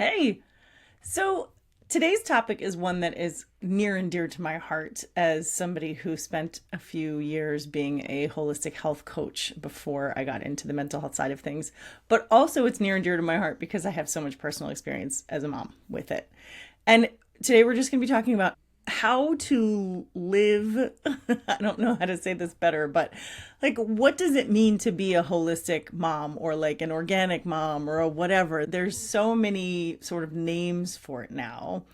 Hey, so today's topic is one that is near and dear to my heart as somebody who spent a few years being a holistic health coach before I got into the mental health side of things. But also, it's near and dear to my heart because I have so much personal experience as a mom with it. And today we're just going to be talking about how to live. I don't know how to say this better, but like, what does it mean to be a holistic mom or like an organic mom or a whatever? There's so many sort of names for it now.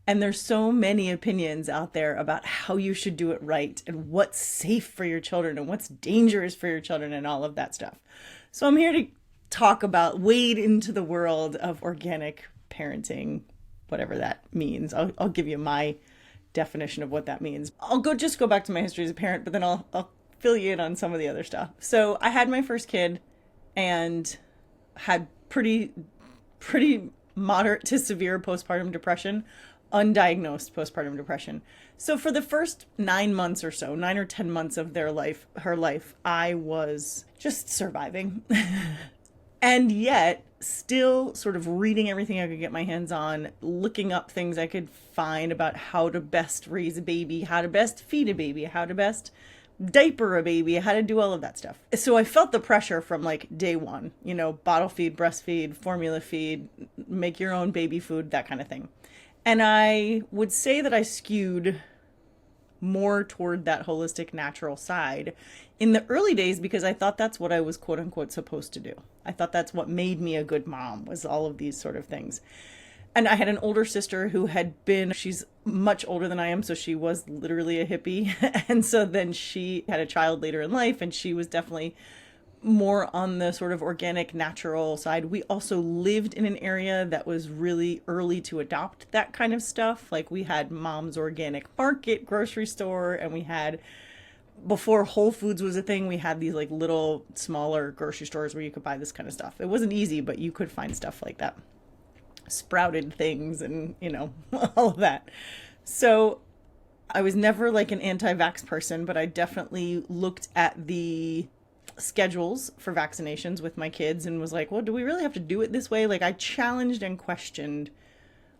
And there's so many opinions out there about how you should do it right and what's safe for your children and what's dangerous for your children and all of that stuff. So I'm here to talk about wade into the world of organic parenting, whatever that means. I'll give you my definition of what that means. I'll go back to my history as a parent, but then I'll fill you in on some of the other stuff. So I had my first kid and had pretty moderate to severe postpartum depression, undiagnosed postpartum depression. So for the first 9 months or so, 9 or 10 months of her life, I was just surviving. And yet still sort of reading everything I could get my hands on, looking up things I could find about how to best raise a baby, how to best feed a baby, how to best diaper a baby, how to do all of that stuff. So I felt the pressure from like day one, bottle feed, breastfeed, formula feed, make your own baby food, that kind of thing. And I would say that I skewed more toward that holistic natural side in the early days because I thought that's what I was quote unquote supposed to do. I thought that's what made me a good mom, was all of these sort of things. And I had an older sister who she's much older than I am, so she was literally a hippie. And so then she had a child later in life, and she was definitely more on the sort of organic, natural side. We also lived in an area that was really early to adopt that kind of stuff. Like we had Mom's Organic Market grocery store, and we had, before Whole Foods was a thing, we had these like little smaller grocery stores where you could buy this kind of stuff. It wasn't easy, but you could find stuff like that. Sprouted things and, all of that. So I was never like an anti-vax person, but I definitely looked at the schedules for vaccinations with my kids and was like, well, do we really have to do it this way? Like I challenged and questioned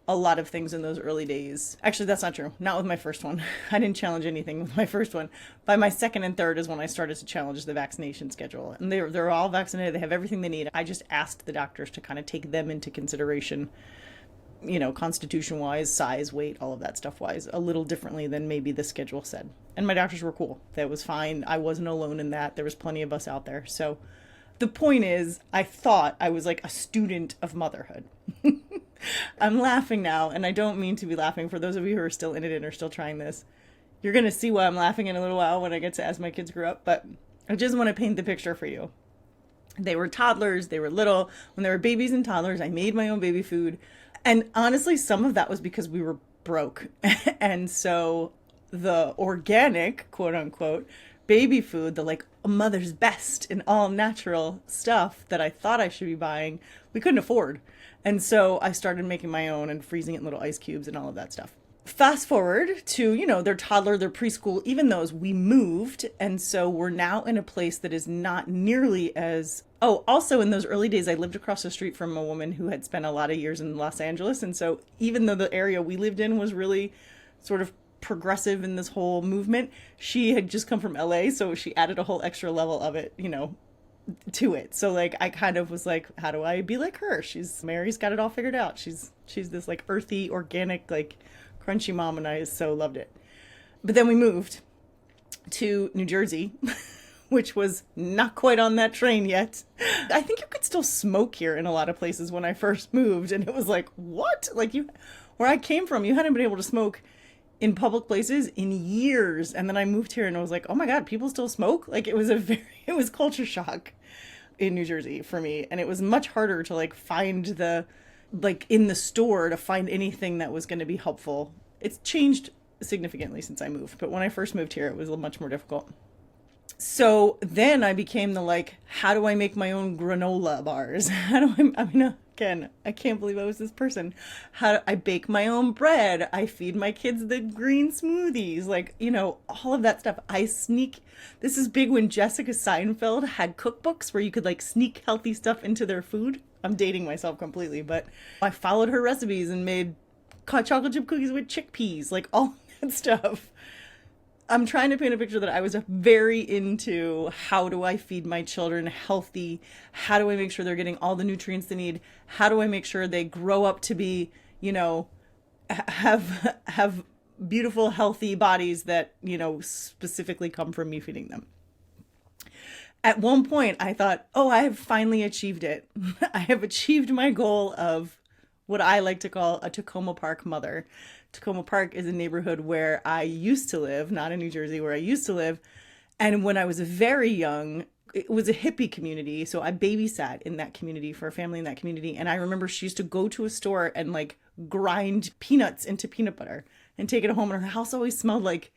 a lot of things in those early days. Actually, that's not true. Not with my first one. I didn't challenge anything with my first one. By my second and third is when I started to challenge the vaccination schedule. And they're all vaccinated. They have everything they need. I just asked the doctors to kind of take them into consideration, constitution wise, size, weight, all of that stuff wise, a little differently than maybe the schedule said. And my doctors were cool. That was fine. I wasn't alone in that. There was plenty of us out there. So the point is, I thought I was like a student of motherhood. I'm laughing now, and I don't mean to be laughing. For those of you who are still in it and are still trying this, you're going to see why I'm laughing in a little while when I get to as my kids grew up. But I just want to paint the picture for you. They were toddlers. They were little. When they were babies and toddlers, I made my own baby food. And honestly, some of that was because we were broke. And so the organic, quote unquote, baby food, the like mother's best and all natural stuff that I thought I should be buying, we couldn't afford. And so I started making my own and freezing it in little ice cubes and all of that stuff. Fast forward to, their toddler, their preschool, even those, we moved. And so we're now in a place that is not nearly as, oh, also in those early days, I lived across the street from a woman who had spent a lot of years in Los Angeles. And so even though the area we lived in was really sort of progressive in this whole movement, she had just come from LA. So she added a whole extra level of it, to it. So like I kind of was like, how do I be like her? Mary's got it all figured out. She's this like earthy, organic, like crunchy mom, and I so loved it. But then we moved to New Jersey, which was not quite on that train yet. I think you could still smoke here in a lot of places when I first moved, and it was like, what? Like where I came from, you hadn't been able to smoke in public places in years. And then I moved here and I was like, oh my God, people still smoke? Like it was culture shock in New Jersey for me. And it was much harder to like find in the store to find anything that was going to be helpful. It's changed significantly since I moved, but when I first moved here, it was much more difficult. So then I became the like, how do I make my own granola bars? Again, I can't believe I was this person. I bake my own bread. I feed my kids the green smoothies, all of that stuff. This is big when Jessica Seinfeld had cookbooks where you could like sneak healthy stuff into their food. I'm dating myself completely, but I followed her recipes and made hot chocolate chip cookies with chickpeas, like all that stuff. I'm trying to paint a picture that I was very into how do I feed my children healthy? How do I make sure they're getting all the nutrients they need? How do I make sure they grow up to be, have beautiful, healthy bodies that, specifically come from me feeding them? At one point, I thought, oh, I have finally achieved it. I have achieved my goal of what I like to call a Tacoma Park mother. Tacoma Park is a neighborhood where I used to live, not in New Jersey, where I used to live. And when I was very young, it was a hippie community. So I babysat in that community for a family in that community. And I remember she used to go to a store and like grind peanuts into peanut butter and take it home. And her house always smelled like,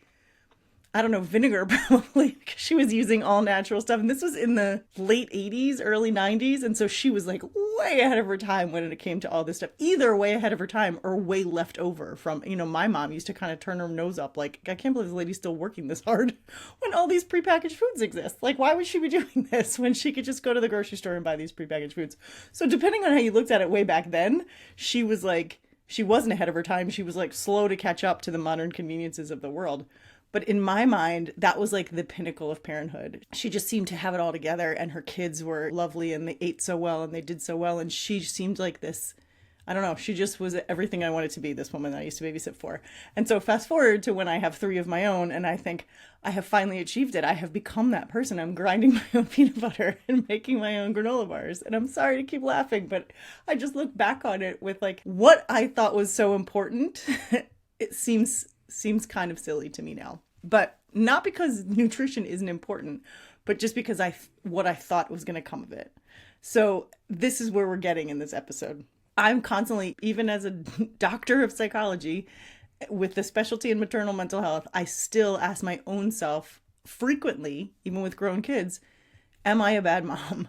I don't know, vinegar probably, because she was using all natural stuff. And this was in the late 80s, early 90s. And so she was like way ahead of her time when it came to all this stuff, either way ahead of her time or way left over from, my mom used to kind of turn her nose up. Like, I can't believe this lady's still working this hard when all these prepackaged foods exist. Like, why would she be doing this when she could just go to the grocery store and buy these prepackaged foods? So depending on how you looked at it way back then, she was like, she wasn't ahead of her time. She was like slow to catch up to the modern conveniences of the world. But in my mind, that was like the pinnacle of parenthood. She just seemed to have it all together, and her kids were lovely and they ate so well and they did so well. And she seemed like this, I don't know, she just was everything I wanted to be, this woman that I used to babysit for. And so fast forward to when I have 3 of my own and I think I have finally achieved it. I have become that person. I'm grinding my own peanut butter and making my own granola bars. And I'm sorry to keep laughing, but I just look back on it with like what I thought was so important. It seems kind of silly to me now, but not because nutrition isn't important, but just because what I thought was going to come of it. So this is where we're getting in this episode. I'm constantly, even as a doctor of psychology with the specialty in maternal mental health, I still ask my own self frequently, even with grown kids, am I a bad mom?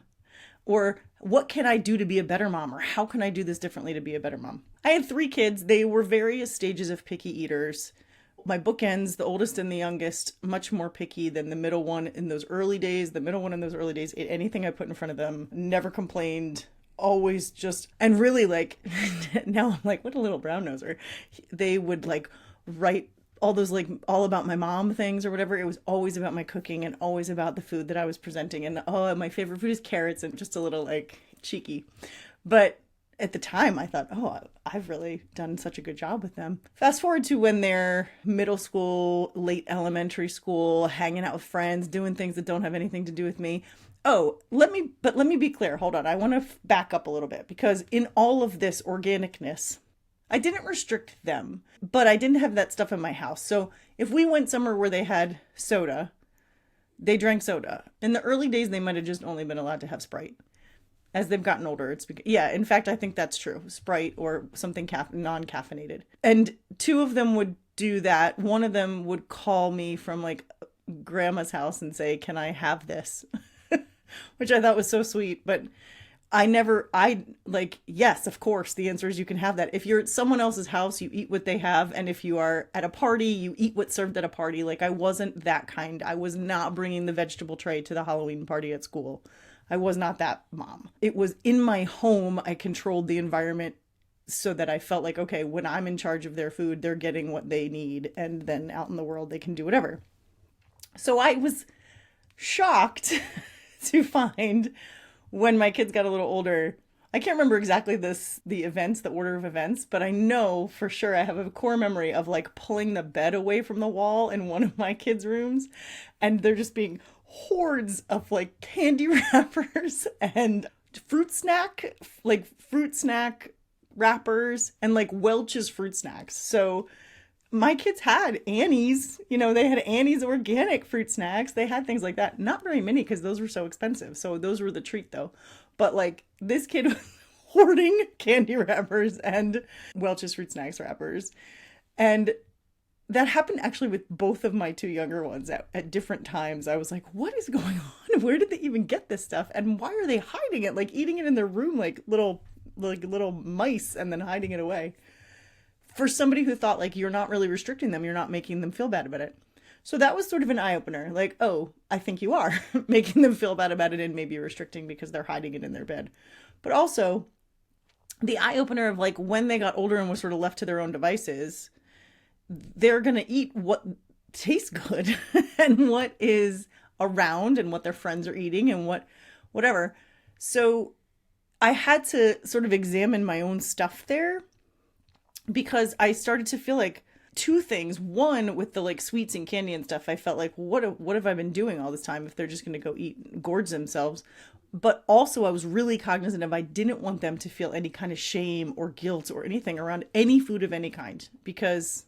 Or what can I do to be a better mom? Or how can I do this differently to be a better mom? I had 3 kids. They were various stages of picky eaters. My bookends, the oldest and the youngest, much more picky than the middle one in those early days. The middle one in those early days ate anything I put in front of them, never complained, always just, and really like, now I'm like, what a little brown noser. They would like write all those like all about my mom things or whatever. It was always about my cooking and always about the food that I was presenting. And oh, my favorite food is carrots, and just a little like cheeky. But at the time I thought, oh, I've really done such a good job with them. Fast forward to when they're middle school, late elementary school, hanging out with friends, doing things that don't have anything to do with me. Oh, let me be clear. Hold on. I want to back up a little bit, because in all of this organicness, I didn't restrict them, but I didn't have that stuff in my house. So if we went somewhere where they had soda, they drank soda. In the early days, they might have just only been allowed to have Sprite. As they've gotten older, yeah, in fact, I think that's true. Sprite or something non-caffeinated. And 2 of them would do that. One of them would call me from like grandma's house and say, can I have this? Which I thought was so sweet. But yes, of course, the answer is you can have that. If you're at someone else's house, you eat what they have. And if you are at a party, you eat what's served at a party. Like, I wasn't that kind. I was not bringing the vegetable tray to the Halloween party at school. I was not that mom. It was in my home. I controlled the environment so that I felt like, okay, when I'm in charge of their food, they're getting what they need. And then out in the world, they can do whatever. So I was shocked to find when my kids got a little older, I can't remember exactly the order of events, but I know for sure I have a core memory of like pulling the bed away from the wall in one of my kids' rooms, and there just being hordes of like candy wrappers and fruit snack wrappers and like Welch's fruit snacks. So my kids had Annie's, they had Annie's organic fruit snacks. They had things like that. Not very many because those were so expensive. So those were the treat though. But like this kid was hoarding candy wrappers and Welch's fruit snacks wrappers. And that happened actually with both of my 2 younger ones at different times. I was like, what is going on? Where did they even get this stuff? And why are they hiding it? Like eating it in their room like little mice and then hiding it away. For somebody who thought like you're not really restricting them, you're not making them feel bad about it. So that was sort of an eye-opener. Like, oh, I think you are making them feel bad about it and maybe restricting because they're hiding it in their bed. but also the eye opener of like when they got older and were sort of left to their own devices, they're going to eat what tastes good and what is around and what their friends are eating and whatever. So I had to sort of examine my own stuff there because I started to feel like two things. One, with the like sweets and candy and stuff, I felt like, what have I been doing all this time if they're just going to go eat, gorge themselves? But also I was really cognizant of I didn't want them to feel any kind of shame or guilt or anything around any food of any kind, because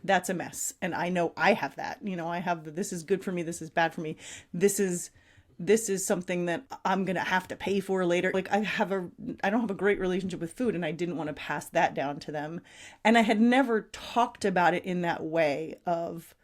that's a mess. And I know I have that. I have the, this is good for me, this is bad for me. This is something that I'm going to have to pay for later. Like I don't have a great relationship with food, and I didn't want to pass that down to them. And I had never talked about it in that way of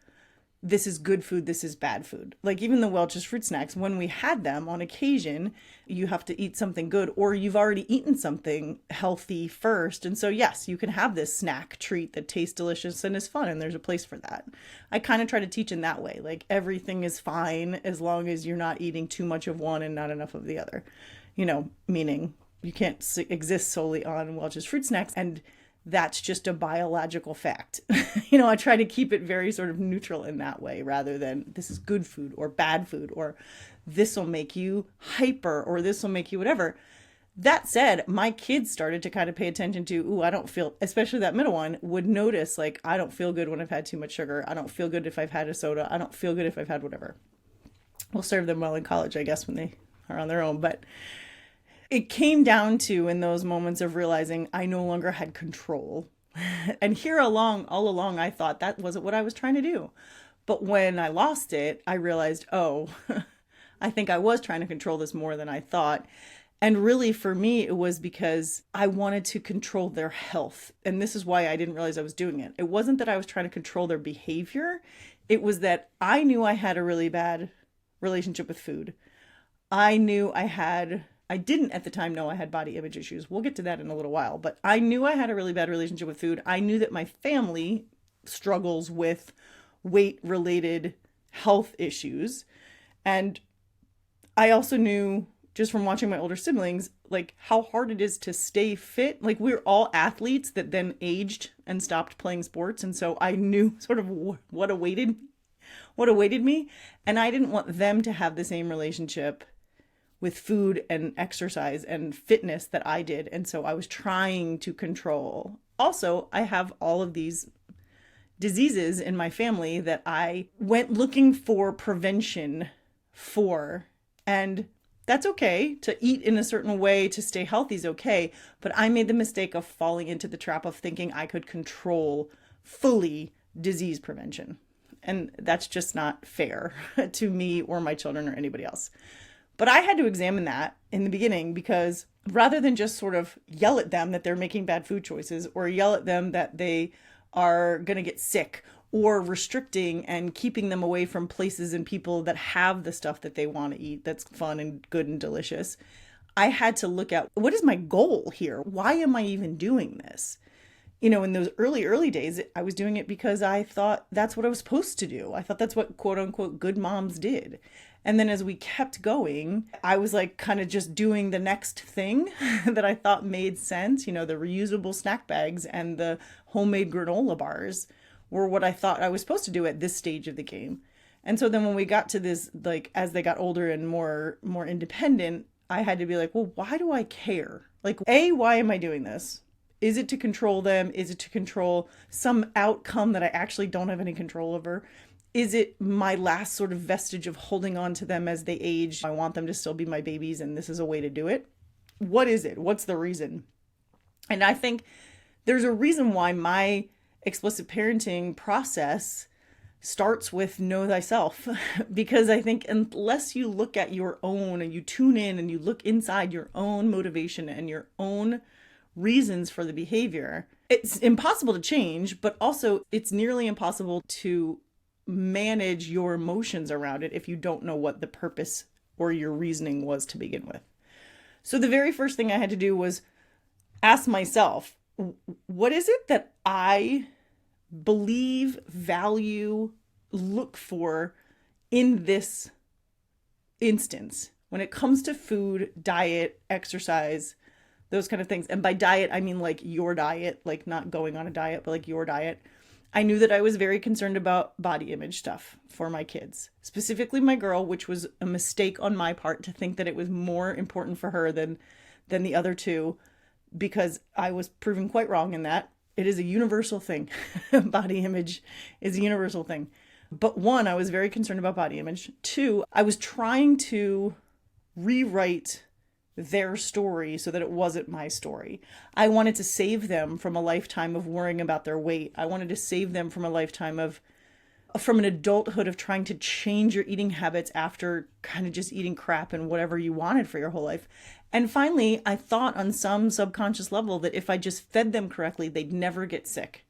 this is good food, this is bad food. Like even the Welch's fruit snacks, when we had them on occasion, you have to eat something good or you've already eaten something healthy first. And so, yes, you can have this snack treat that tastes delicious and is fun, and there's a place for that. I kind of try to teach in that way. Like everything is fine as long as you're not eating too much of one and not enough of the other. Meaning you can't exist solely on Welch's fruit snacks, and that's just a biological fact. I try to keep it very sort of neutral in that way, rather than this is good food or bad food, or this will make you hyper, or this will make you whatever. That said, my kids started to kind of pay attention to, ooh, I don't feel, especially that middle one, would notice like, I don't feel good when I've had too much sugar. I don't feel good if I've had a soda. I don't feel good if I've had whatever. We'll serve them well in college, I guess, when they are on their own. But it came down to, in those moments of realizing I no longer had control. And all along, I thought that wasn't what I was trying to do. But when I lost it, I realized, oh, I think I was trying to control this more than I thought. And really, for me, it was because I wanted to control their health. And this is why I didn't realize I was doing it. It wasn't that I was trying to control their behavior. It was that I knew I had a really bad relationship with food. I didn't at the time know I had body image issues. We'll get to that in a little while. But I knew I had a really bad relationship with food. I knew that my family struggles with weight-related health issues. And I also knew, just from watching my older siblings, like how hard it is to stay fit. Like we're all athletes that then aged and stopped playing sports. And so I knew sort of what awaited me. And I didn't want them to have the same relationship with food and exercise and fitness that I did. And so I was trying to control. Also, I have all of these diseases in my family that I went looking for prevention for. And that's okay. To eat in a certain way to stay healthy is okay. But I made the mistake of falling into the trap of thinking I could control fully disease prevention. And that's just not fair to me or my children or anybody else. But I had to examine that in the beginning, because rather than just sort of yell at them that they're making bad food choices, or yell at them that they are going to get sick, or restricting and keeping them away from places and people that have the stuff that they want to eat that's fun and good and delicious, I had to look at, what is my goal here? Why am I even doing this? In those early days, I was doing it because I thought that's what I was supposed to do. I thought that's what quote unquote good moms did. And then as we kept going, I was like kind of just doing the next thing that I thought made sense. The reusable snack bags and the homemade granola bars were what I thought I was supposed to do at this stage of the game. And so then when we got to this, like as they got older and more independent, I had to be like, well, why do I care? Like, A, why am I doing this? Is it to control them? Is it to control some outcome that I actually don't have any control over? Is it my last sort of vestige of holding on to them as they age? I want them to still be my babies, and this is a way to do it. What is it? What's the reason? And I think there's a reason why my explicit parenting process starts with know thyself. Because I think unless you look at your own and you tune in and you look inside your own motivation and your own reasons for the behavior, it's impossible to change, but also it's nearly impossible to manage your emotions around it if you don't know what the purpose or your reasoning was to begin with. So the very first thing I had to do was ask myself, what is it that I believe, value, look for in this instance? when it comes to food, diet, exercise, those kind of things. And by diet, I mean like your diet, like not going on a diet, but like your diet. I knew that I was very concerned about body image stuff for my kids, specifically my girl, which was a mistake on my part to think that it was more important for her than the other two, because I was proven quite wrong in that. It is a universal thing. Body image is a universal thing. But one, I was very concerned about body image. Two, I was trying to rewrite their story so that it wasn't my story. I wanted to save them from a lifetime of worrying about their weight. I wanted to save them from a lifetime from an adulthood of trying to change your eating habits after kind of just eating crap and whatever you wanted for your whole life. And finally, I thought on some subconscious level that if I just fed them correctly, they'd never get sick.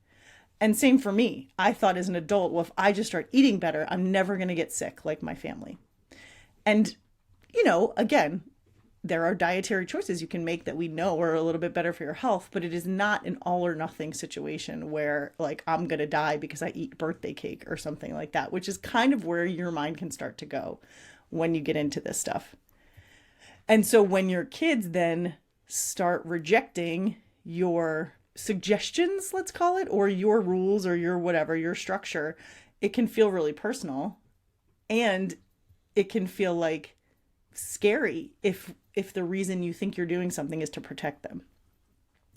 And same for me. I thought as an adult, well, if I just start eating better, I'm never going to get sick like my family. And, again, there are dietary choices you can make that we know are a little bit better for your health, but it is not an all or nothing situation where like I'm going to die because I eat birthday cake or something like that, which is kind of where your mind can start to go when you get into this stuff. And so when your kids then start rejecting your suggestions, let's call it, or your rules or your whatever, your structure, it can feel really personal, and it can feel like scary if the reason you think you're doing something is to protect them.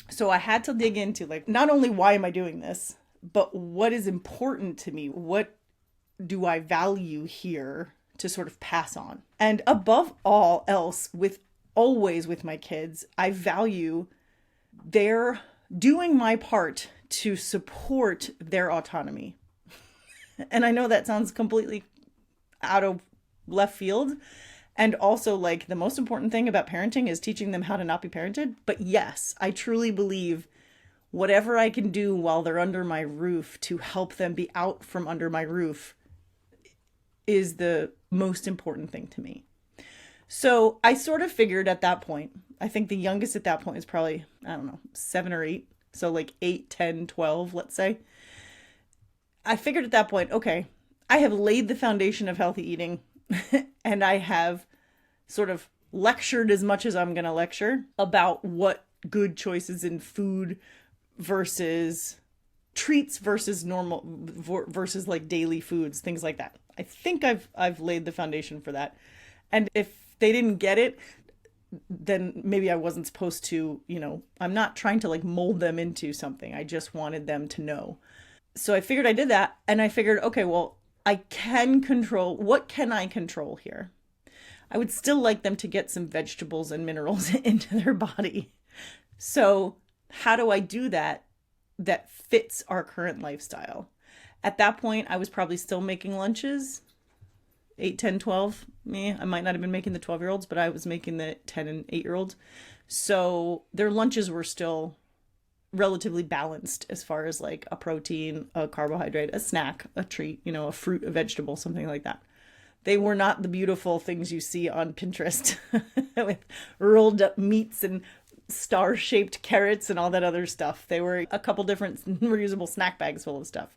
So I had to dig into like, not only why am I doing this, but what is important to me? What do I value here to sort of pass on? And above all else, always with my kids, I value their doing my part to support their autonomy. And I know that sounds completely out of left field. And also, like, the most important thing about parenting is teaching them how to not be parented. But yes, I truly believe whatever I can do while they're under my roof to help them be out from under my roof is the most important thing to me. So I sort of figured at that point, I think the youngest at that point is probably, 7 or 8. So like 8, 10, 12, let's say. I figured at that point, okay, I have laid the foundation of healthy eating. And I have sort of lectured as much as I'm going to lecture about what good choices in food versus treats versus normal versus like daily foods, things like that. I think I've laid the foundation for that. And if they didn't get it, then maybe I wasn't supposed to, I'm not trying to like mold them into something. I just wanted them to know. So I figured I did that, and I figured, okay, well, I can control, what can I control here? I would still like them to get some vegetables and minerals into their body. So how do I do that fits our current lifestyle? At that point, I was probably still making lunches, 8, 10, 12. I might not have been making the 12-year-olds, but I was making the 10 and 8-year-olds. So their lunches were still relatively balanced as far as like a protein, a carbohydrate, a snack, a treat, a fruit, a vegetable, something like that. They were not the beautiful things you see on Pinterest with rolled up meats and star-shaped carrots and all that other stuff. They were a couple different reusable snack bags full of stuff.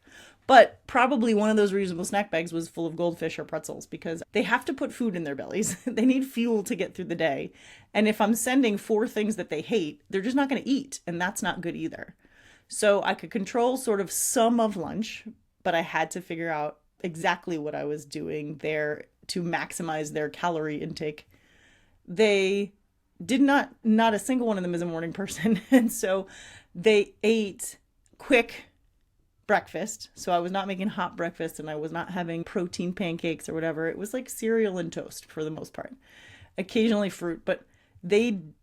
But probably one of those reusable snack bags was full of goldfish or pretzels, because they have to put food in their bellies. They need fuel to get through the day. And if I'm sending 4 things that they hate, they're just not going to eat. And that's not good either. So I could control sort of some of lunch, but I had to figure out exactly what I was doing there to maximize their calorie intake. They did not a single one of them is a morning person. And so they ate quick breakfast. So I was not making hot breakfast, and I was not having protein pancakes or whatever. It was like cereal and toast for the most part. Occasionally fruit, but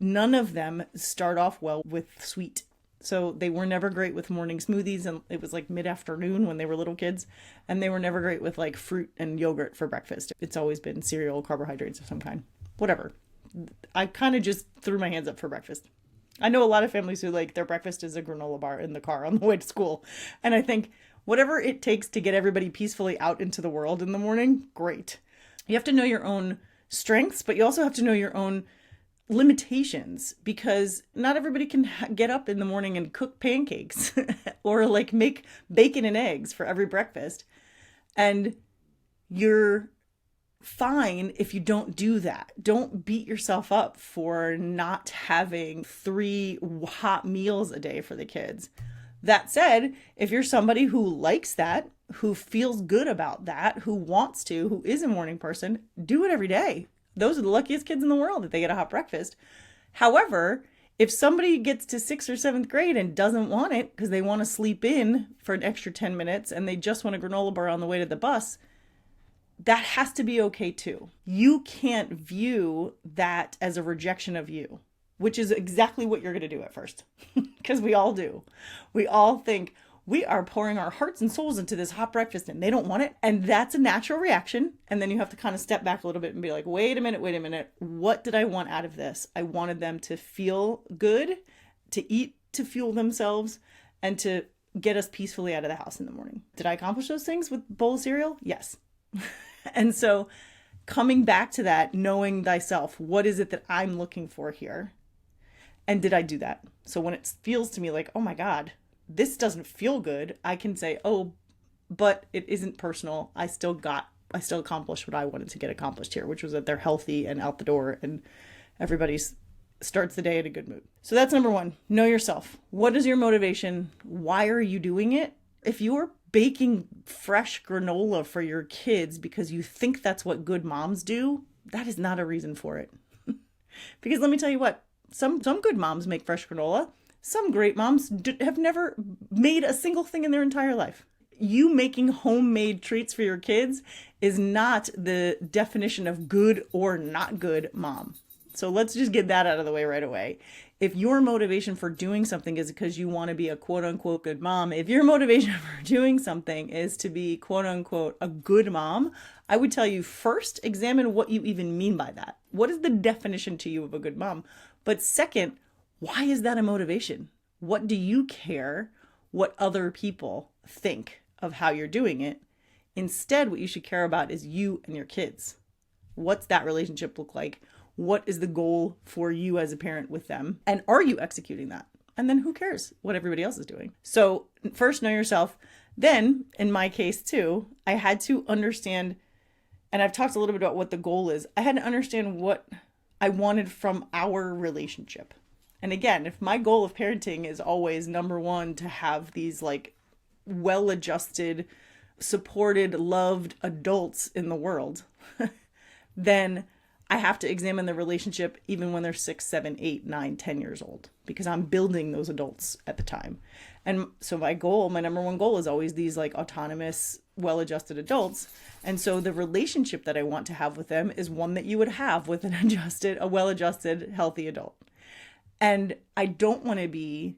none of them start off well with sweet. So they were never great with morning smoothies, and it was like mid-afternoon when they were little kids, and they were never great with like fruit and yogurt for breakfast. It's always been cereal, carbohydrates of some kind, whatever. I kind of just threw my hands up for breakfast. I know a lot of families who like their breakfast is a granola bar in the car on the way to school. And I think whatever it takes to get everybody peacefully out into the world in the morning, great. You have to know your own strengths, but you also have to know your own limitations, because not everybody can get up in the morning and cook pancakes or like make bacon and eggs for every breakfast. And your fine if you don't do that. Don't beat yourself up for not having 3 hot meals a day for the kids. That said, if you're somebody who likes that, who feels good about that, who wants to, who is a morning person, do it every day. Those are the luckiest kids in the world that they get a hot breakfast. However, if somebody gets to 6th or 7th grade and doesn't want it because they want to sleep in for an extra 10 minutes and they just want a granola bar on the way to the bus, that has to be okay too. You can't view that as a rejection of you, which is exactly what you're going to do at first. Because we all do. We all think we are pouring our hearts and souls into this hot breakfast and they don't want it. And that's a natural reaction. And then you have to kind of step back a little bit and be like, wait a minute. What did I want out of this? I wanted them to feel good, to eat, to fuel themselves, and to get us peacefully out of the house in the morning. Did I accomplish those things with a bowl of cereal? Yes. And so coming back to that, knowing thyself, what is it that I'm looking for here? And did I do that? So when it feels to me like, oh my God, this doesn't feel good, I can say, oh, but it isn't personal. I still accomplished what I wanted to get accomplished here, which was that they're healthy and out the door and everybody starts the day in a good mood. So that's number 1. Know yourself. What is your motivation? Why are you doing it? If you're baking fresh granola for your kids because you think that's what good moms do, that is not a reason for it. Because let me tell you what, some good moms make fresh granola. Some great moms have never made a single thing in their entire life. You making homemade treats for your kids is not the definition of good or not good mom. So let's just get that out of the way right away. If your motivation for doing something is because you want to be a quote unquote good mom, if your motivation for doing something is to be quote unquote a good mom, I would tell you first, examine what you even mean by that. What is the definition to you of a good mom? But second, why is that a motivation? What do you care what other people think of how you're doing it? Instead, what you should care about is you and your kids. What's that relationship look like? What is the goal for you as a parent with them? And are you executing that? And then who cares what everybody else is doing? So first, know yourself. Then, in my case too, I had to understand, and I've talked a little bit about what the goal is. I had to understand what I wanted from our relationship. And again, if my goal of parenting is always number 1, to have these like well-adjusted, supported, loved adults in the world, then I have to examine the relationship even when they're 6, 7, 8, 9, 10 years old, because I'm building those adults at the time. And so my number 1 goal is always these like autonomous, well-adjusted adults. And so the relationship that I want to have with them is one that you would have with a well-adjusted, healthy adult. And I don't want to be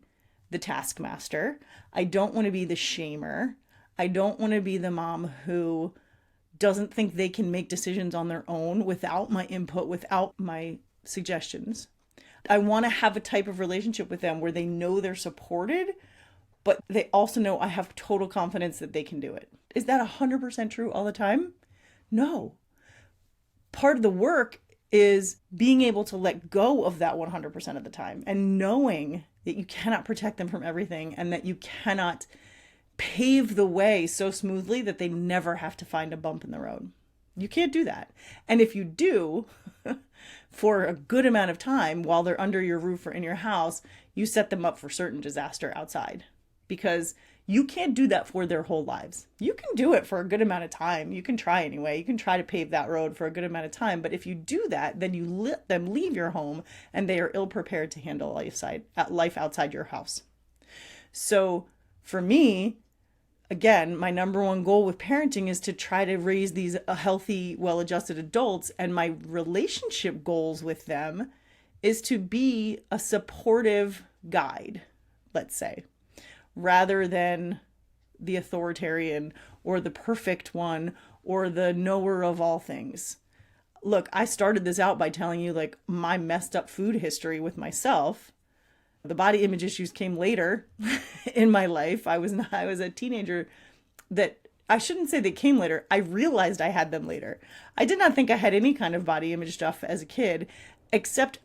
the taskmaster. I don't want to be the shamer. I don't want to be the mom who doesn't think they can make decisions on their own without my input, without my suggestions. I want to have a type of relationship with them where they know they're supported, but they also know I have total confidence that they can do it. Is that 100% true all the time? No. Part of the work is being able to let go of that 100% of the time and knowing that you cannot protect them from everything and that you cannot pave the way so smoothly that they never have to find a bump in the road. You can't do that. And if you do, for a good amount of time while they're under your roof or in your house, you set them up for certain disaster outside, because you can't do that for their whole lives. You can do it for a good amount of time. You can try anyway. You can try to pave that road for a good amount of time. But if you do that, then you let them leave your home and they are ill prepared to handle life outside your house. So for me, again, my number 1 goal with parenting is to try to raise these healthy, well-adjusted adults. And my relationship goals with them is to be a supportive guide, let's say, rather than the authoritarian or the perfect one or the knower of all things. Look, I started this out by telling you like my messed up food history with myself. The body image issues came later in my life. I was a teenager that I shouldn't say they came later. I realized I had them later. I did not think I had any kind of body image stuff as a kid, except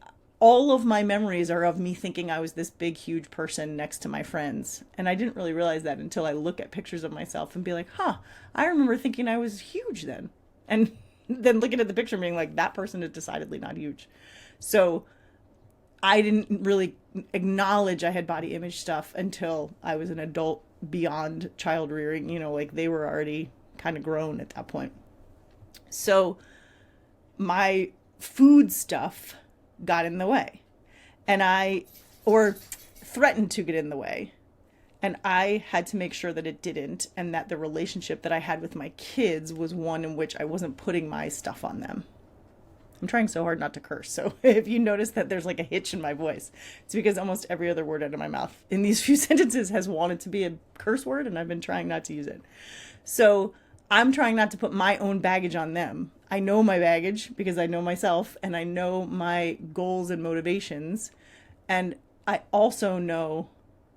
all of my memories are of me thinking I was this big, huge person next to my friends. And I didn't really realize that until I look at pictures of myself and be like, I remember thinking I was huge then. And then looking at the picture and being like, that person is decidedly not huge. So I didn't really acknowledge I had body image stuff until I was an adult beyond child rearing, like they were already kind of grown at that point. So my food stuff got in the way, or threatened to get in the way. And I had to make sure that it didn't, and that the relationship that I had with my kids was one in which I wasn't putting my stuff on them. I'm trying so hard not to curse. So if you notice that there's like a hitch in my voice, it's because almost every other word out of my mouth in these few sentences has wanted to be a curse word, and I've been trying not to use it. So I'm trying not to put my own baggage on them. I know my baggage because I know myself, and I know my goals and motivations. And I also know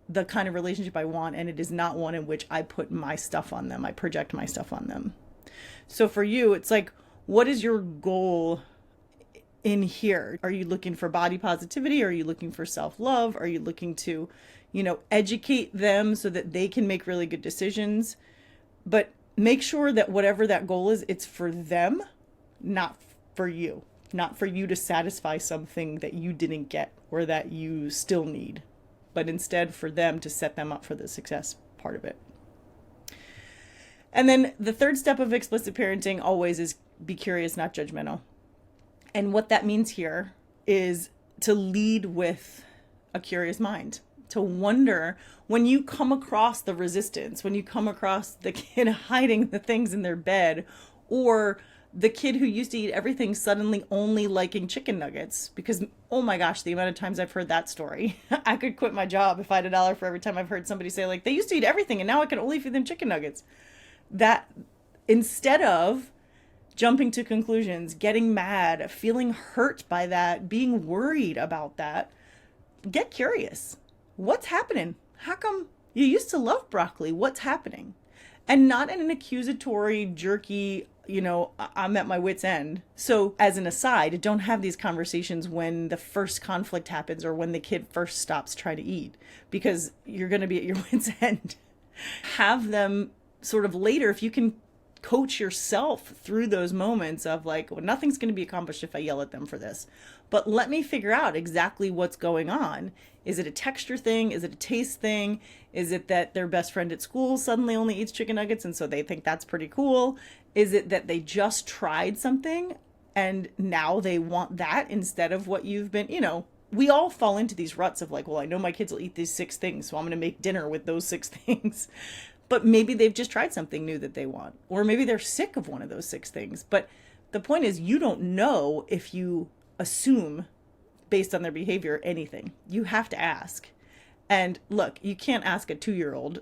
the kind of relationship I want, and it is not one in which I put my stuff on them. I project my stuff on them. So for you, it's like, what is your goal in here? Are you looking for body positivity? Are you looking for self-love? Are you looking to, educate them so that they can make really good decisions? But make sure that whatever that goal is, it's for them, not for you. Not for you to satisfy something that you didn't get or that you still need, but instead for them to set them up for the success part of it. And then the third step of explicit parenting always is be curious, not judgmental. And what that means here is to lead with a curious mind, to wonder when you come across the resistance, when you come across the kid hiding the things in their bed, or the kid who used to eat everything suddenly only liking chicken nuggets, because, oh my gosh, the amount of times I've heard that story. I could quit my job if I had $1 for every time I've heard somebody say, like, they used to eat everything and now I can only feed them chicken nuggets. That, instead of jumping to conclusions, getting mad, feeling hurt by that, being worried about that, get curious. What's happening? How come you used to love broccoli? What's happening? And not in an accusatory, jerky, I'm at my wit's end. So as an aside, don't have these conversations when the first conflict happens or when the kid first stops trying to eat, because you're going to be at your wit's end. Have them sort of later, if you can coach yourself through those moments of like, well, nothing's going to be accomplished if I yell at them for this, but let me figure out exactly what's going on. Is it a texture thing? Is it a taste thing? Is it that their best friend at school suddenly only eats chicken nuggets and so they think that's pretty cool? Is it that they just tried something and now they want that instead of what you've been, we all fall into these ruts of like, well, I know my kids will eat these 6 things, so I'm going to make dinner with those 6 things. But maybe they've just tried something new that they want, or maybe they're sick of one of those 6 things. But the point is, you don't know if you assume based on their behavior anything. You have to ask. And look, you can't ask a 2-year-old.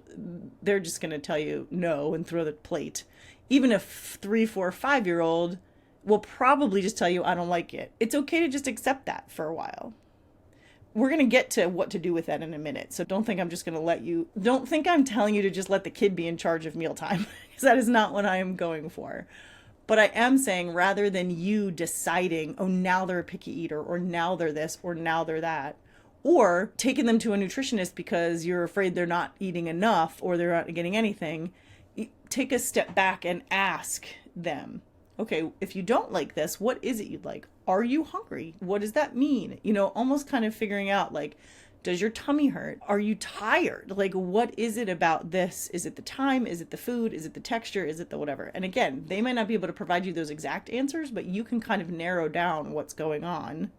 They're just going to tell you no and throw the plate. Even a 3, 4, 5-year-old will probably just tell you, I don't like it. It's okay to just accept that for a while. We're going to get to what to do with that in a minute. So don't think I'm just going to don't think I'm telling you to just let the kid be in charge of mealtime, because that is not what I am going for. But I am saying, rather than you deciding, oh, now they're a picky eater, or now they're this, or now they're that, or taking them to a nutritionist because you're afraid they're not eating enough or they're not getting anything, take a step back and ask them, okay, if you don't like this, what is it you'd like? Are you hungry? What does that mean? Almost kind of figuring out, like, does your tummy hurt? Are you tired? Like, what is it about this? Is it the time? Is it the food? Is it the texture? Is it the whatever? And again, they might not be able to provide you those exact answers, but you can kind of narrow down what's going on.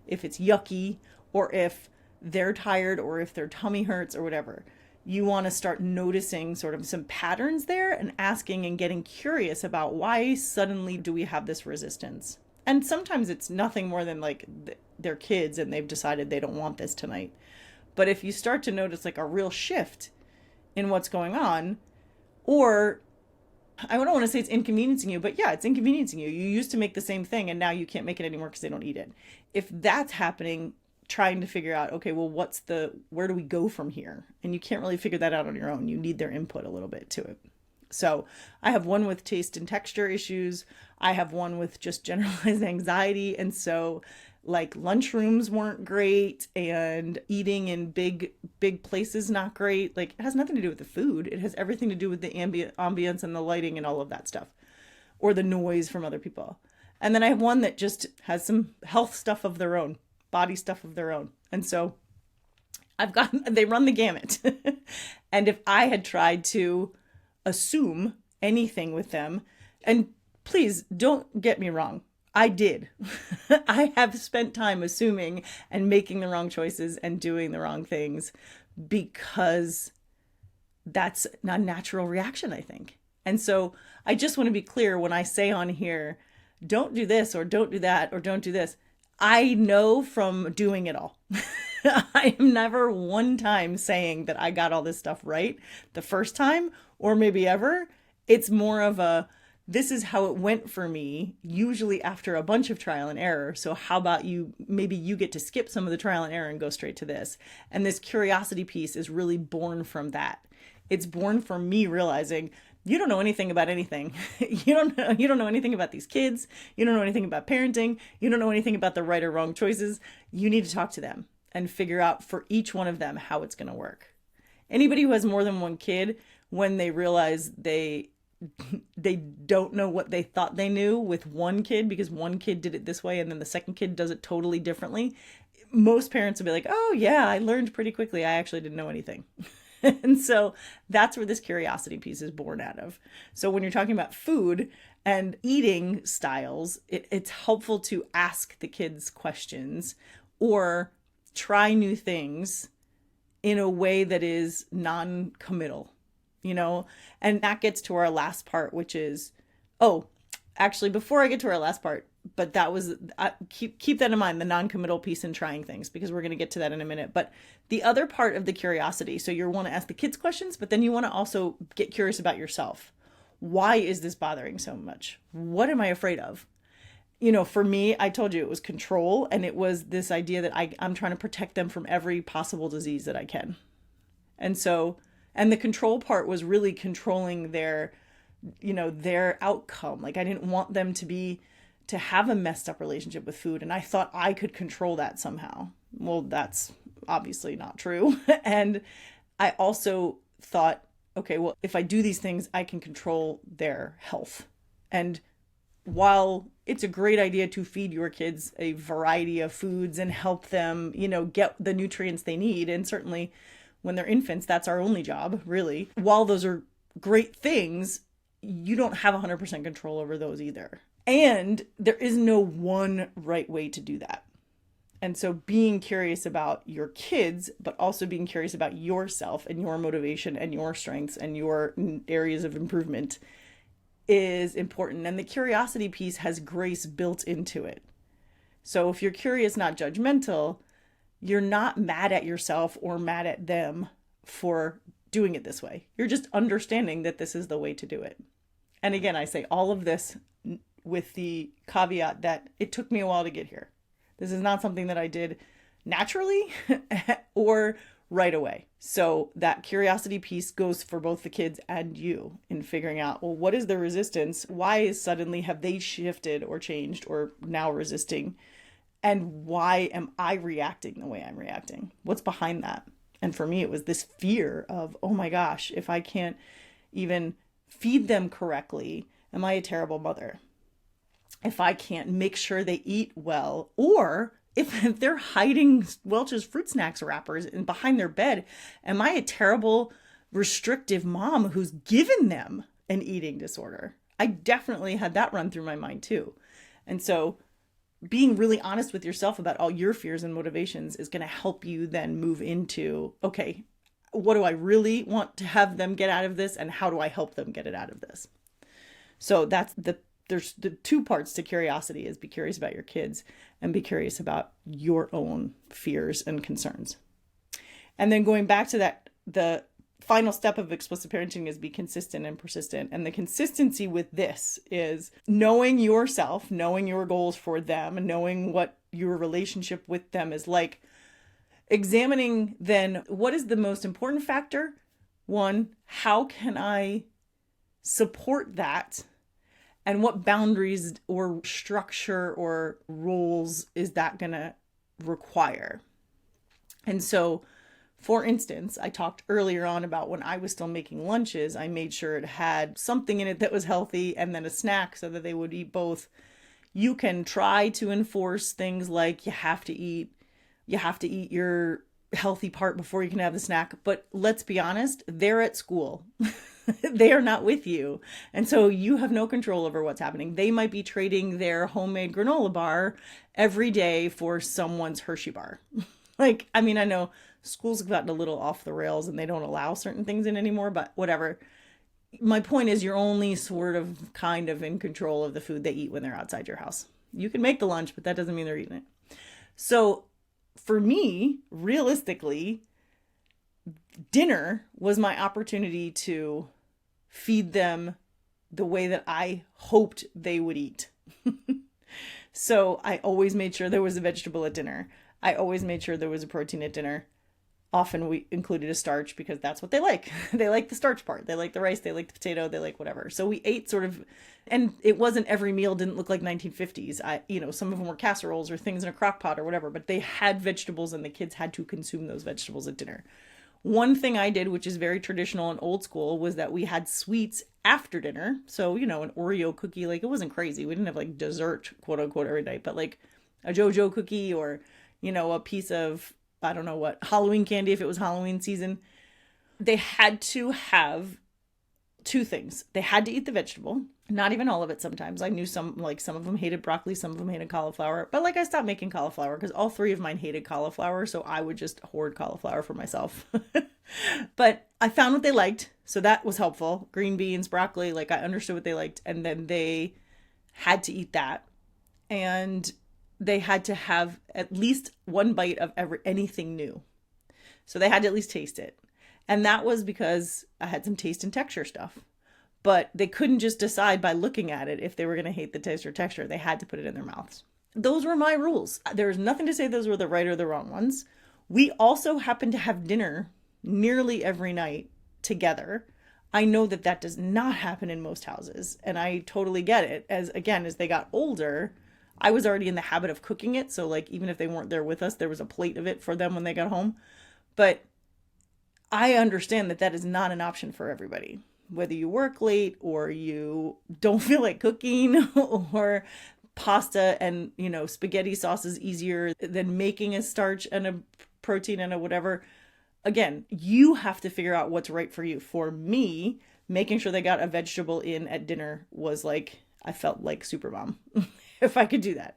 If it's yucky, or if they're tired, or if their tummy hurts, or whatever. You want to start noticing sort of some patterns there and asking and getting curious about why suddenly do we have this resistance. And sometimes it's nothing more than like they're kids and they've decided they don't want this tonight. But if you start to notice like a real shift in what's going on, or I don't want to say it's inconveniencing you, but yeah, it's inconveniencing you. You used to make the same thing and now you can't make it anymore because they don't eat it. If that's happening, trying to figure out, okay, well, where do we go from here? And you can't really figure that out on your own. You need their input a little bit to it. So I have one with taste and texture issues. I have one with just generalized anxiety. And so like lunchrooms weren't great, and eating in big places not great. Like, it has nothing to do with the food. It has everything to do with the ambience and the lighting and all of that stuff. or the noise from other people. And then I have one that just has some health stuff of their own, body stuff of their own. And so they run the gamut. And if I had tried to assume anything with them, and please don't get me wrong, I did. I have spent time assuming and making the wrong choices and doing the wrong things because that's a natural reaction, I think. And so I just want to be clear when I say on here, don't do this or don't do that or don't do this. I know from doing it all. I am never one time saying that I got all this stuff right the first time or maybe ever. It's more of a, this is how it went for me, usually after a bunch of trial and error. So how about you, maybe you get to skip some of the trial and error and go straight to this. And this curiosity piece is really born from that. It's born from me realizing you don't know anything about anything. You don't know anything about these kids. You don't know anything about parenting. You don't know anything about the right or wrong choices. You need to talk to them and figure out for each one of them how it's going to work. Anybody who has more than one kid, when they realize they don't know what they thought they knew with one kid because one kid did it this way and then the second kid does it totally differently, most parents will be like, oh yeah, I learned pretty quickly. I actually didn't know anything. And so that's where this curiosity piece is born out of. So when you're talking about food and eating styles, it's helpful to ask the kids questions or try new things in a way that is non-committal, and that gets to our last part, which is, actually, before I get to our last part, but that was, keep that in mind, the non-committal piece in trying things, because we're going to get to that in a minute. But the other part of the curiosity, so you want to ask the kids questions, but then you want to also get curious about yourself. Why is this bothering so much? What am I afraid of? For me, I told you it was control, and it was this idea that I'm trying to protect them from every possible disease that I can. And so, and the control part was really controlling their outcome. Like I didn't want them to have a messed up relationship with food. And I thought I could control that somehow. Well, that's obviously not true. And I also thought, okay, well, if I do these things, I can control their health. And while it's a great idea to feed your kids a variety of foods and help them, get the nutrients they need, and certainly when they're infants, that's our only job, really. While those are great things, you don't have 100% control over those either. And there is no one right way to do that. And so being curious about your kids, but also being curious about yourself and your motivation and your strengths and your areas of improvement is important. And the curiosity piece has grace built into it. So if you're curious, not judgmental, you're not mad at yourself or mad at them for doing it this way. You're just understanding that this is the way to do it. And again, I say all of this with the caveat that it took me a while to get here. This is not something that I did naturally or right away. So that curiosity piece goes for both the kids and you in figuring out, well, what is the resistance? Why suddenly have they shifted or changed or now resisting? And why am I reacting the way I'm reacting? What's behind that? And for me, it was this fear of, oh my gosh, if I can't even feed them correctly, am I a terrible mother? If I can't make sure they eat well, or if they're hiding Welch's fruit snacks wrappers behind their bed, am I a terrible, restrictive mom who's given them an eating disorder? I definitely had that run through my mind too. And so being really honest with yourself about all your fears and motivations is going to help you then move into, okay, what do I really want to have them get out of this, and how do I help them get it out of this? So there's the two parts to curiosity: is be curious about your kids and be curious about your own fears and concerns. And then going back to that, the final step of explicit parenting is be consistent and persistent. And the consistency with this is knowing yourself, knowing your goals for them, and knowing what your relationship with them is like. Examining then, what is the most important factor? One, how can I support that? And what boundaries or structure or roles is that going to require? And so For instance, I talked earlier on about when I was still making lunches, I made sure it had something in it that was healthy and then a snack so that they would eat both. You can try to enforce things like you have to eat your healthy part before you can have the snack, but let's be honest, they're at school. They are not with you. And so you have no control over what's happening. They might be trading their homemade granola bar every day for someone's Hershey bar. Like, I mean, I know schools have gotten a little off the rails and they don't allow certain things in anymore, but whatever. My point is, you're only sort of kind of in control of the food they eat when they're outside your house. You can make the lunch, but that doesn't mean they're eating it. So for me, realistically, dinner was my opportunity to feed them the way that I hoped they would eat. So I always made sure there was a vegetable at dinner. I always made sure there was a protein at dinner. Often we included a starch because that's what they like. They like the starch part. They like the rice. They like the potato. They like whatever. So we ate sort of, and it wasn't every meal didn't look like 1950s. Some of them were casseroles or things in a crock pot or whatever, but they had vegetables and the kids had to consume those vegetables at dinner. One thing I did, which is very traditional and old school, was that we had sweets after dinner. So, an Oreo cookie, like it wasn't crazy. We didn't have like dessert, quote unquote, every night, but like a JoJo cookie or, a piece of, I don't know what, Halloween candy if it was Halloween season. They had to have two things. They had to eat the vegetable, not even all of it sometimes. I knew some of them hated broccoli, some of them hated cauliflower, but I stopped making cauliflower because all three of mine hated cauliflower, so I would just hoard cauliflower for myself. But I found what they liked, so that was helpful. Green beans, broccoli, I understood what they liked, and then they had to eat that. And they had to have at least one bite of anything new. So they had to at least taste it. And that was because I had some taste and texture stuff. But they couldn't just decide by looking at it if they were going to hate the taste or texture. They had to put it in their mouths. Those were my rules. There's nothing to say those were the right or the wrong ones. We also happened to have dinner nearly every night together. I know that does not happen in most houses. And I totally get it. As they got older, I was already in the habit of cooking it. So even if they weren't there with us, there was a plate of it for them when they got home. But I understand that is not an option for everybody. Whether you work late or you don't feel like cooking or pasta and, spaghetti sauce is easier than making a starch and a protein and a whatever. Again, you have to figure out what's right for you. For me, making sure they got a vegetable in at dinner was I felt like super mom. If I could do that.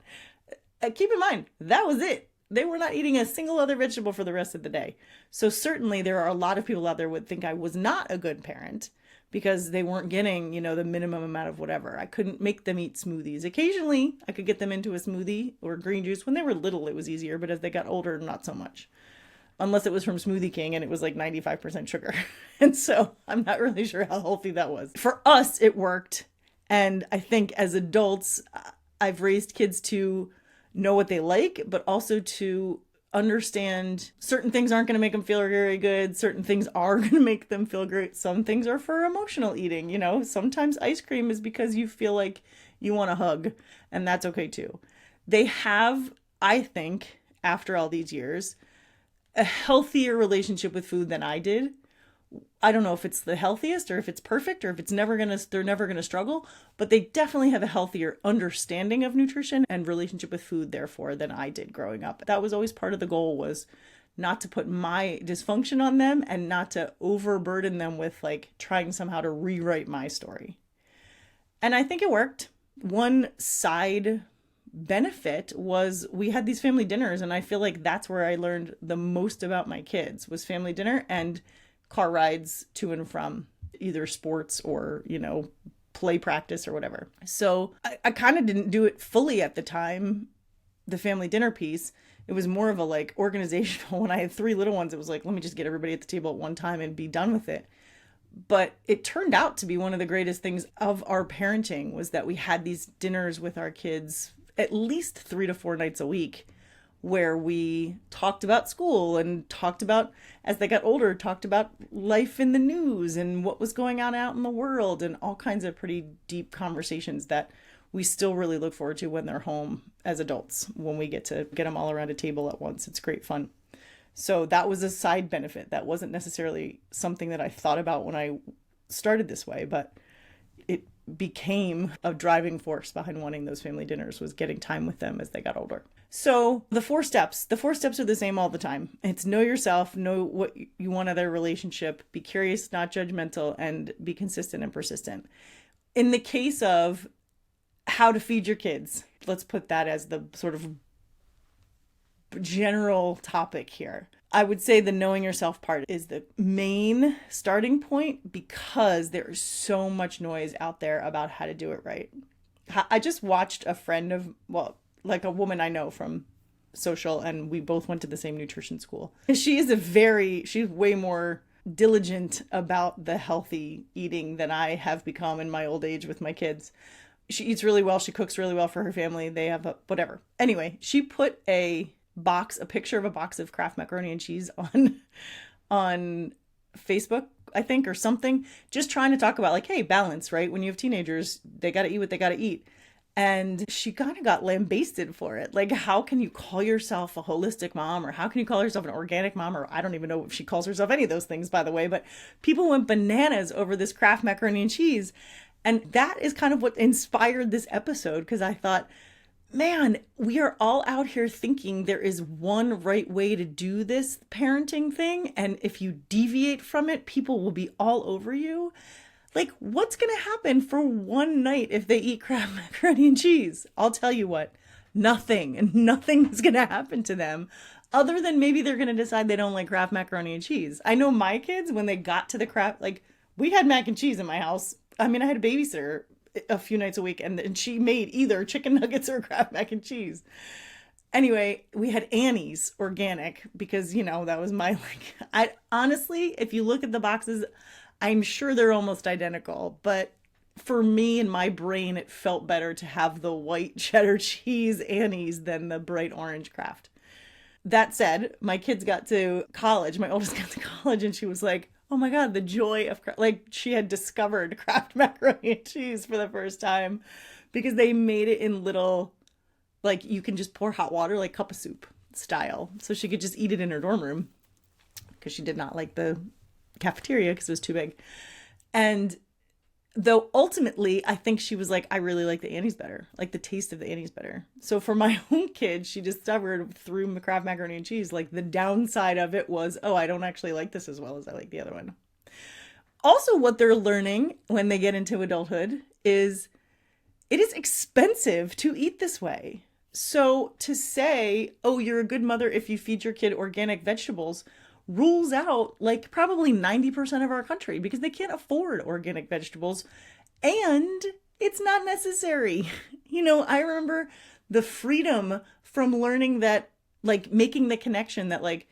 Keep in mind, that was it. They were not eating a single other vegetable for the rest of the day. So certainly there are a lot of people out there would think I was not a good parent because they weren't getting, the minimum amount of whatever. I couldn't make them eat smoothies. Occasionally I could get them into a smoothie or green juice. When they were little, it was easier, but as they got older, not so much. Unless it was from Smoothie King and it was 95% sugar. And so I'm not really sure how healthy that was. For us, it worked. And I think as adults, I've raised kids to know what they like, but also to understand certain things aren't going to make them feel very good. Certain things are going to make them feel great. Some things are for emotional eating. Sometimes ice cream is because you feel like you want a hug, and that's okay too. They have, I think, after all these years, a healthier relationship with food than I did. I don't know if it's the healthiest or if it's perfect or if they're never gonna struggle, but they definitely have a healthier understanding of nutrition and relationship with food, therefore, than I did growing up. That was always part of the goal, was not to put my dysfunction on them and not to overburden them with trying somehow to rewrite my story. And I think it worked. One side benefit was we had these family dinners, and I feel like that's where I learned the most about my kids, was family dinner and car rides to and from either sports or, play practice or whatever. So I kind of didn't do it fully at the time, the family dinner piece. It was more of a organizational. When I had three little ones, it was let me just get everybody at the table at one time and be done with it. But it turned out to be one of the greatest things of our parenting, was that we had these dinners with our kids at least 3 to 4 nights a week, where we talked about school and talked about, as they got older, talked about life in the news and what was going on out in the world, and all kinds of pretty deep conversations that we still really look forward to when they're home as adults, when we get to get them all around a table at once. It's great fun. So that was a side benefit. That wasn't necessarily something that I thought about when I started this way, but it became a driving force behind wanting those family dinners, was getting time with them as they got older. So the four steps are the same all the time. It's know yourself, know what you want out of their relationship, be curious, not judgmental, and be consistent and persistent. In the case of how to feed your kids, let's put that as the sort of general topic here. I would say the knowing yourself part is the main starting point because there is so much noise out there about how to do it right. I just watched a friend of, well, like a woman I know from social, and we both went to the same nutrition school. She's way more diligent about the healthy eating than I have become in my old age with my kids. She eats really well. She cooks really well for her family. They have whatever. Anyway, she put a picture of a box of Kraft macaroni and cheese on Facebook, I think, or something, just trying to talk about like, hey, balance, right? When you have teenagers, they got to eat what they got to eat. And she kind of got lambasted for it. Like, how can you call yourself a holistic mom, or how can you call yourself an organic mom? Or I don't even know if she calls herself any of those things, by the way, but people went bananas over this Kraft macaroni and cheese. And that is kind of what inspired this episode, because I thought, man, we are all out here thinking there is one right way to do this parenting thing. And if you deviate from it, people will be all over you. Like, what's going to happen for one night if they eat Kraft macaroni and cheese? I'll tell you what, nothing is going to happen to them other than maybe they're going to decide they don't like Kraft macaroni and cheese. I know my kids, when they got to the Kraft, like, we had mac and cheese in my house. I mean, I had a babysitter a few nights a week, and she made either chicken nuggets or Kraft mac and cheese. Anyway, we had Annie's organic because, that was my, I honestly, if you look at the boxes, I'm sure they're almost identical, but for me in my brain, it felt better to have the white cheddar cheese Annie's than the bright orange Kraft. That said, my kids got to college, my oldest got to college, and she was like, oh my God, the joy of, like, she had discovered Kraft macaroni and cheese for the first time because they made it in little, like, you can just pour hot water, like cup of soup style. So she could just eat it in her dorm room because she did not like the cafeteria because it was too big. And though ultimately, I think she was like, I really like the Annie's better, like the taste of the Annie's better. So for my own kid, she discovered through the Kraft macaroni and cheese, like the downside of it was, oh, I don't actually like this as well as I like the other one. Also, what they're learning when they get into adulthood is it is expensive to eat this way. So to say, oh, you're a good mother if you feed your kid organic vegetables rules out like probably 90% of our country because they can't afford organic vegetables and it's not necessary. I remember the freedom from learning that, like, making the connection that, like,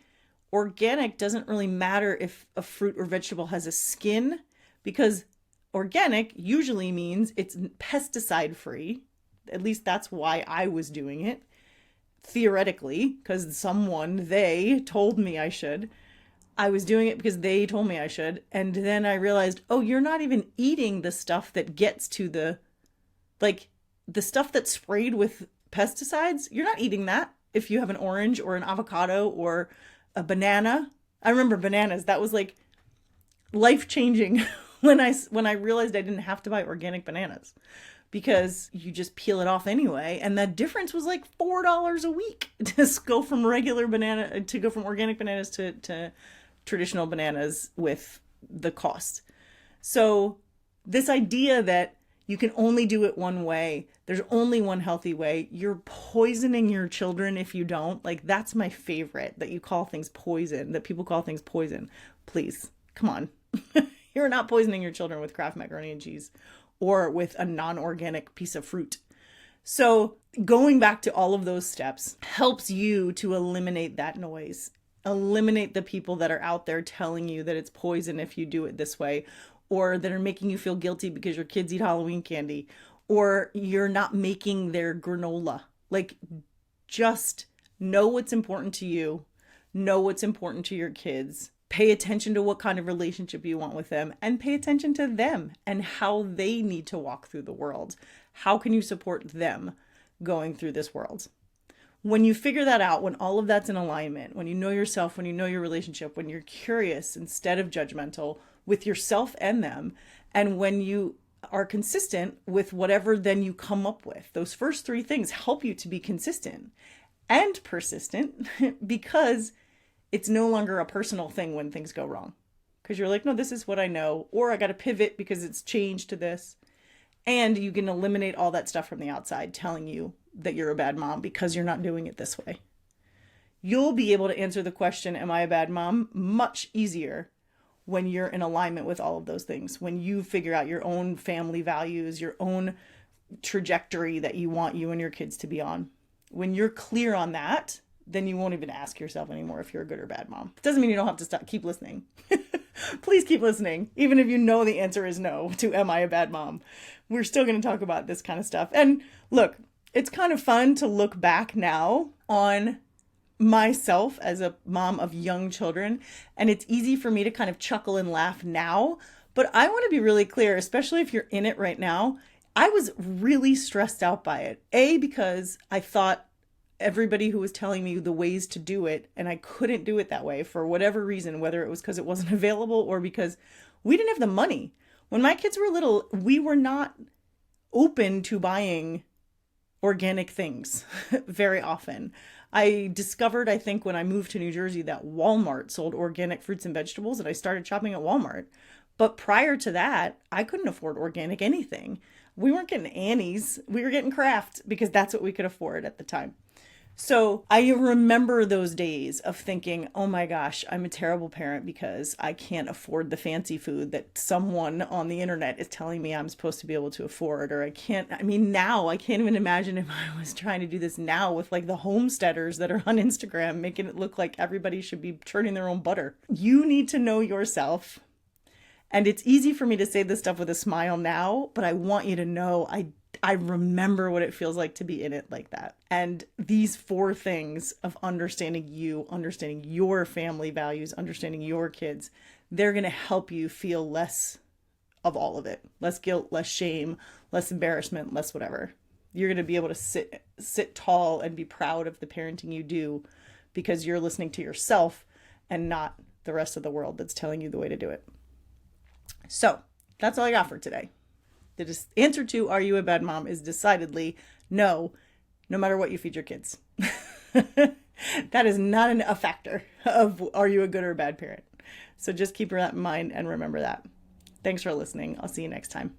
organic doesn't really matter if a fruit or vegetable has a skin, because organic usually means it's pesticide free. At least that's why I was doing it, theoretically, because they told me I should. I was doing it because they told me I should. And then I realized, oh, you're not even eating the stuff that gets to the stuff that's sprayed with pesticides. You're not eating that if you have an orange or an avocado or a banana. I remember bananas. That was like life-changing when I realized I didn't have to buy organic bananas because you just peel it off anyway. And that difference was like $4 a week to go from organic bananas to traditional bananas with the cost. So this idea that you can only do it one way, there's only one healthy way, you're poisoning your children if you don't. Like, that's my favorite, that you call things poison, that people call things poison. Please, come on. You're not poisoning your children with Kraft macaroni and cheese or with a non-organic piece of fruit. So going back to all of those steps helps you to eliminate that noise. Eliminate the people that are out there telling you that it's poison if you do it this way, or that are making you feel guilty because your kids eat Halloween candy, or you're not making their granola. Like, just know what's important to you, know what's important to your kids, pay attention to what kind of relationship you want with them, and pay attention to them and how they need to walk through the world. How can you support them going through this world? When you figure that out, when all of that's in alignment, when you know yourself, when you know your relationship, when you're curious instead of judgmental with yourself and them, and when you are consistent with whatever then you come up with, those first three things help you to be consistent and persistent because it's no longer a personal thing when things go wrong. Because you're like, no, this is what I know, or I got to pivot because it's changed to this. And you can eliminate all that stuff from the outside telling you that you're a bad mom because you're not doing it this way. You'll be able to answer the question, am I a bad mom? Much easier when you're in alignment with all of those things. When you figure out your own family values, your own trajectory that you want you and your kids to be on. When you're clear on that, then you won't even ask yourself anymore if you're a good or bad mom. It doesn't mean you don't have to stop. Keep listening. Please keep listening, even if you know the answer is no to am I a bad mom. We're still going to talk about this kind of stuff. And look, it's kind of fun to look back now on myself as a mom of young children. And it's easy for me to kind of chuckle and laugh now. But I want to be really clear, especially if you're in it right now. I was really stressed out by it. A, because I thought everybody who was telling me the ways to do it, and I couldn't do it that way for whatever reason, whether it was because it wasn't available or because we didn't have the money. When my kids were little, we were not open to buying organic things very often. I discovered, I think, when I moved to New Jersey that Walmart sold organic fruits and vegetables, and I started shopping at Walmart. But prior to that, I couldn't afford organic anything. We weren't getting Annie's. We were getting Kraft because that's what we could afford at the time. So I remember those days of thinking, oh my gosh, I'm a terrible parent because I can't afford the fancy food that someone on the internet is telling me I'm supposed to be able to afford. Or now I can't even imagine if I was trying to do this now with like the homesteaders that are on Instagram, making it look like everybody should be churning their own butter. You need to know yourself. And it's easy for me to say this stuff with a smile now, but I want you to know I remember what it feels like to be in it like that. And these four things of understanding you, understanding your family values, understanding your kids, they're going to help you feel less of all of it. Less guilt, less shame, less embarrassment, less whatever. You're going to be able to sit tall and be proud of the parenting you do because you're listening to yourself and not the rest of the world that's telling you the way to do it. So that's all I got for today. The answer to are you a bad mom is decidedly no, no matter what you feed your kids. That is not a factor of are you a good or a bad parent. So just keep that in mind and remember that. Thanks for listening. I'll see you next time.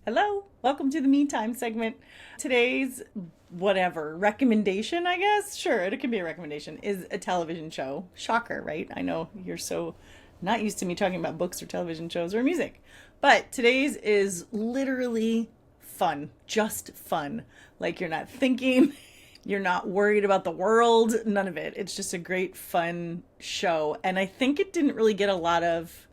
Hello, welcome to the Meantime segment. Today's recommendation, I guess. Sure, it can be a recommendation, is a television show. Shocker, right? I know you're so not used to me talking about books or television shows or music. But today's is literally fun, just fun. Like you're not thinking, you're not worried about the world, none of it. It's just a great fun show. And I think it didn't really get a lot of,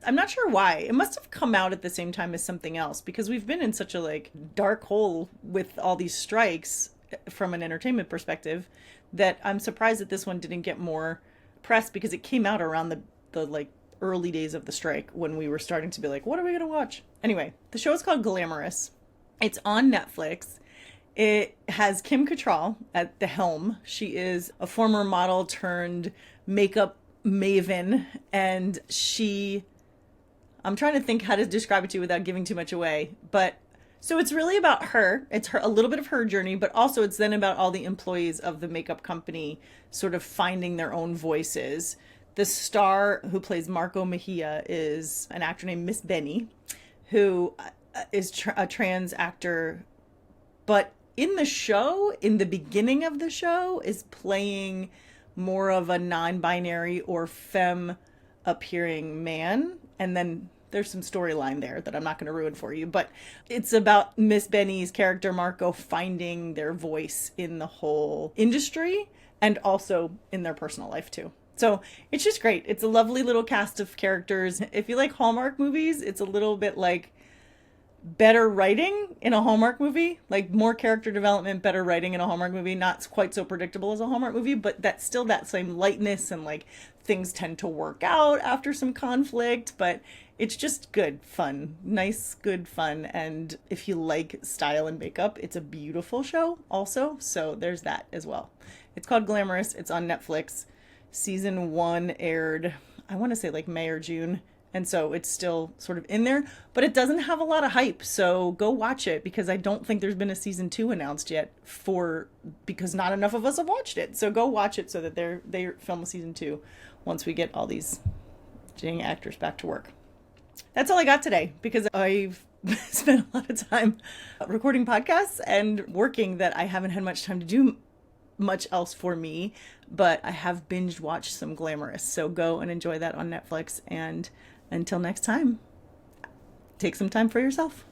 I'm not sure why. It must have come out at the same time as something else because we've been in such a dark hole with all these strikes from an entertainment perspective that I'm surprised that this one didn't get more press because it came out around the early days of the strike when we were starting to be like, what are we going to watch? Anyway, the show is called Glamorous. It's on Netflix. It has Kim Cattrall at the helm. She is a former model turned makeup maven. And I'm trying to think how to describe it to you without giving too much away. But so it's really about her. It's a little bit of her journey, but also it's then about all the employees of the makeup company sort of finding their own voices. The star who plays Marco Mejia is an actor named Miss Benny, who is a trans actor, but in the show, in the beginning of the show, is playing more of a non-binary or femme appearing man. And then there's some storyline there that I'm not going to ruin for you, but it's about Miss Benny's character, Marco, finding their voice in the whole industry and also in their personal life too. So it's just great. It's a lovely little cast of characters. If you like Hallmark movies, it's a little bit like better writing in a Hallmark movie, like more character development, better writing in a Hallmark movie. Not quite so predictable as a Hallmark movie, but that's still that same lightness and things tend to work out after some conflict, but it's just good fun, nice, good fun. And if you like style and makeup, it's a beautiful show also. So there's that as well. It's called Glamorous. It's on Netflix. Season 1 aired, I want to say like May or June. And so it's still sort of in there, but it doesn't have a lot of hype. So go watch it because I don't think there's been a season 2 announced yet because not enough of us have watched it. So go watch it so that they film a season 2 once we get all these dang actors back to work. That's all I got today because I've spent a lot of time recording podcasts and working that I haven't had much time to do much else for me, but I have binge watched some Glamorous. So go and enjoy that on Netflix. And until next time, take some time for yourself.